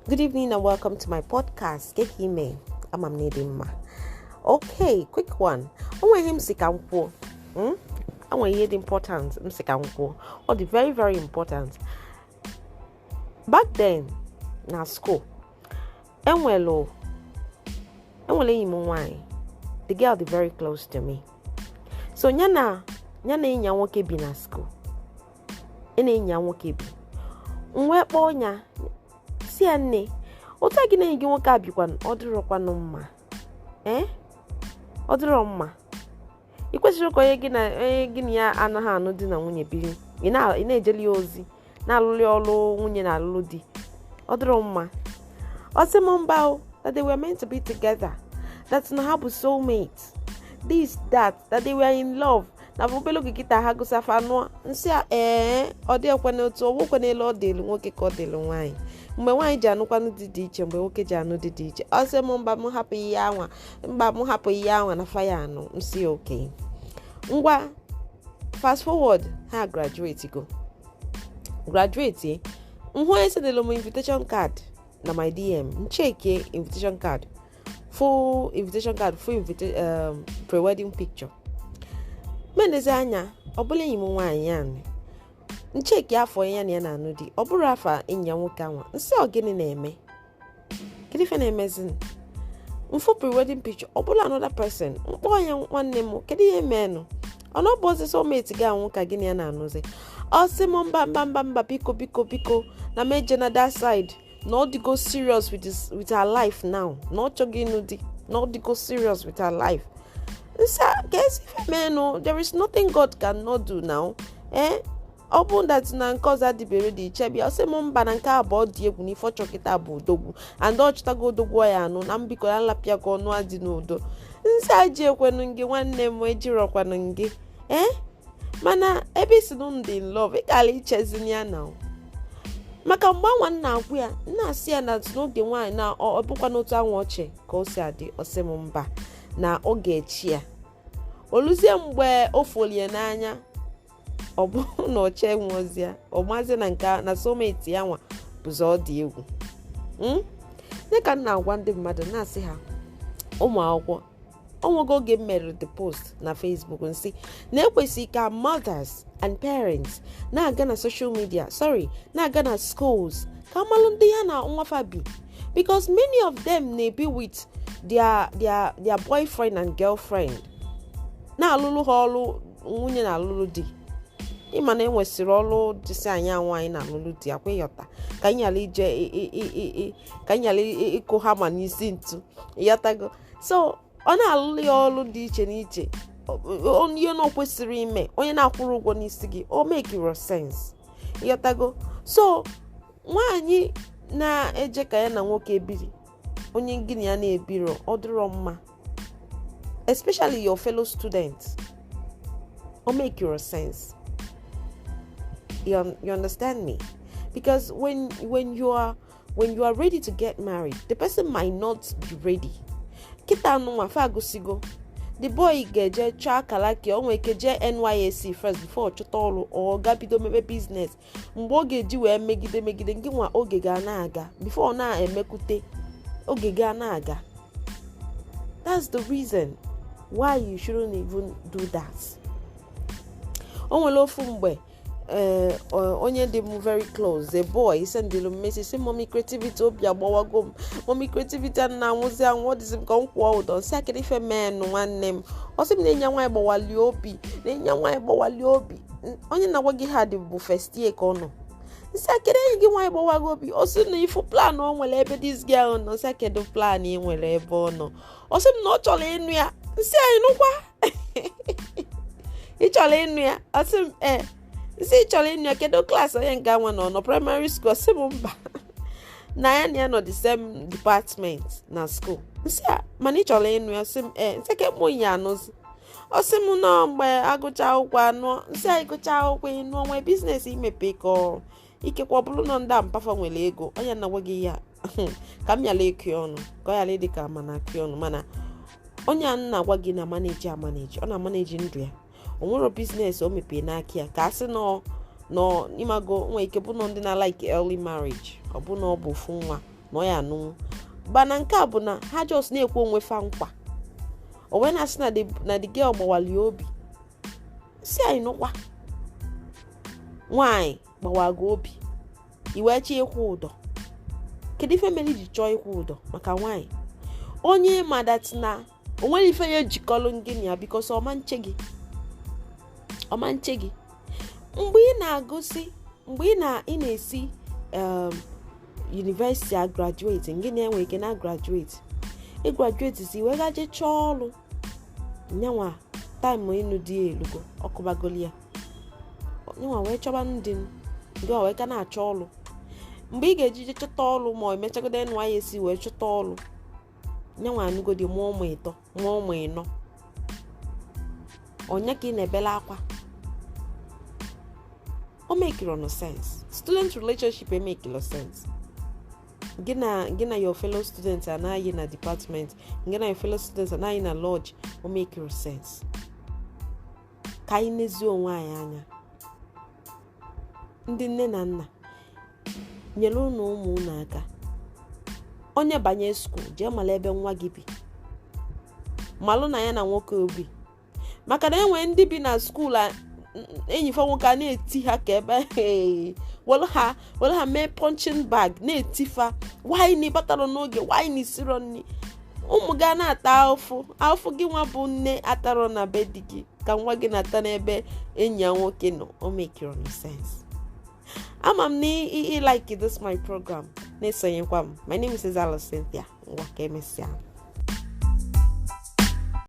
Good evening and welcome to my podcast. Gekime, I'm Nedima. Okay, quick one. I want him sikampo. I want hear the importance. Sikampo. Or the very, very important. Back then, na school. Enwelo imu the girl is very close to me. So nyana inya nwoke bi na school. Inya nwoke bi. Nwe kponya si anne otu gị na gị nwoke abịkwa ọ dịrọkwanụ mma ọ dịrọ mma ị kwesịrị ka onye gị na ya anaghị anụ di na nwunye biri ị na-ejeli ozi na-alụli ọlụ nwunye na alụlụ di ọ dịrọ mma ọ sị m mba that they were meant to be together, that na ha bụ soulmates, this that they were in love na bụbelo gị kịta ha gụsafa anụ nsị ọ dị ekwe n'otu ọwụ kwe n'elu ọ dịlu nwoke ka ọ dịlu nwaanyị mgbe nwaanyị ji anụkwanụ dị iche mgbe nwoke ji anụ dị iche ọ sị m mba m hapụ ihe anwa na faya anụ nsị oke ngwa fast forward ha graduate nhụ esedelo m invitation card na my DM ncheke invitation card full pre-wedding picture menezi anya ọ bụla enyi m nwaanyị ya ncheki afọ ya na ya na-anụ di ọ bụrụ afọ enyi ya nwoke anwa nsị ọ gịnị na-eme kedu ife na-emezi mfu pre-wedding picture ọ bụla another person mkpọ ya nwanne m kedu ihe menụ ọ na ọbụzi soulmate gị anwụ ka gịnị ya na-anụzi ọ sị m mba biko na meje na that side na ọ dịgo serious with her life now na ọ chọghị ịnụ di na ọ dịgo serious with her life there is nothing God cannot do now. Ọ bụ that na nke ọzọ adịbere dị iche bịa ọsị m mba na nke abụọ dị egwu n'ife ọchọkịta bụ odogwu and ọ chọtago odogwu ya anụ na mbiko ya nlapịa ka ọnụ adị n'udo nsị aji ekwenụ gị nwanne m ejirọkwanụ gị mana ebe isi nụ dị in love ịkala ichezini ya na maka mgbe nwa nna agwụ ya nna asị ya na n'oge nwaanyị na ọ bụkwa n'otu anwụ ọchị ka o si adị ọsị m mba na oge echi ya oluzie mgbe o folie n'anya ọ bụ na oche nwozi ya ọ maazị na nke na soulmate ya nwa bụzọ ọ dị egwu dịka nna agwa ndị mmadụ na-asị ha ụmụ akwụkwọ onwego oge m mere the post na Facebook nsị na-ekwesịghị ka mothers and parents na-aga na social media na-aga na schools ka amalụ ndị ya na nwafa bi because many of them na-be with their boyfriend and girlfriend na-alụlụ ha ọlụ nwunye na alụlụ di ịma na enwesịrị ọlụ dịsị anya nwaanyị na alụlụ di akwa ịghọta ka anyị ala ịkụ hama n'isi ntu ịghọtago so ọ na-alụlụ ya ọlụ dị iche n'iche onye na kwesịrị ime onye na-akwụrụ ụgwọ n'isi gị o make your sense ịghọtago so nwaanyị na-eje ka ya na nwoke ebiri onye gịnị ya na-ebiro ọ dịrọ mma especially your fellow students or make your sense. You understand me? Because when you are ready to get married, the person might not be ready. Kita no mafagusigo. The boy geje chakalaki onwe keje NYSC first before chotolo or gabido mebe business. Mboge ji we megide ngi nwa oge ga na aga before na emekute oge ga na aga. That's the reason why you shouldn't even do that. Onwere ofu mgbe onye dị m very close, the boy sendịlụ m message say mommy creativity obi agbawago m mommy creativity na anwụzi anwụ ọ dịzị m ka m kwụọ ụdọ nsị akịrị ife menụ nwanne m ọ sị m na-enye nwaanyị gbawali obi onye na-agwa gị ha dị bụ first year ka ọ nọ nsị akịrị enyi gị nwaanyị gbawago obi ọ sị na ifu plan o nwere ebe this girl nọ nsị akịrị plan ị nwere ebe ọ nọ ọ sị m na ọ chọrọ ịnụ ya nsị anyị nụkwa ị chọrọ ịnụ ya ọ sị m nsị ị chọrọ ịnụ ya kedu klaasị onye nke nwa nọ primary school sị m mba na ya na ya nọ the same department na school nsị a mana ị chọrọ ịnụ ya sị m nsị ka mụ ya anụzi ọ sị m nọ mgbe agụcha akwụkwọ anụ nsị anyị gụcha akwụkwọ ịnụ onwe biznes imepe ka ikekwa bụrụ nọ ndị mpafa nwere ego onye na nweghị ya ka m yala eki ọnụ ka ọ yala ịdị ka mana aki ọnụ mana onye a na-agwa gị na maneji ọ na-amaneji ndụ ya o nwere biznes o mepee n'aka ya ka asị nọ ịmago nwee ike bụ nọ ndị na like early marriage ọ bụ na ọ bụ ofu nwa na ya anụ bana nke a bụ na ha just na-ekwe onwe fa nkwa o wee na-asị na the girl gbawali obi si anyị nụkwa nwaanyị gbawago obi iwee chi ịkwụ ụdọ kedu ife mere ji chọọ ịkwụ ụdọ maka nwaanyị onye ma that na o nwere ife ya ejikọlụ gị ya bikos ọma nche gị mgbe ị na-agụsị mgbe ị na-esi university a graduate ngị na-enwe ike na graduate ị graduate si wee gaje chọọ ọrụ nyanwa time ịnụ dị elugo ọkụbagoli ya nyanwa wee chọba ndị ndị wee ka na-achọ ọrụ mgbe ị ga-eji chọta ọrụ ma emechagodo NYSC wee chọta ọrụ nyanwa anụgodi mụọ ụmụ ịtọ mụọ ụmụ ịnọ onye ka ị na-ebela akwa o make no sense. Student relationship make no sense. Gina your fellow students and I in a department. Gina your fellow students and I in a lodge. O make no sense. Kindness onwe anyị anya. Ndị nne na nna nyere unu ụmụ unu aka. Onye banye school jee mala ebe nwa gị bi. Malụ na ya na nwoke obi. Maka na enwe ndị bi na school enyi fa nwoke na-eti ha ka ebe wala ha mee punching bag na-eti fa wine batara n'oge wine siro nni ụmụ ga na-ata afụ gị nwa bụ nne ataro na be di gị ka nwa gị na-ata n'ebe enyi ya nwoke nọ o make no sense. Ama m na I like this my program na-esonyekwa m. My name is Cynthia. Ngwa ka emesịa.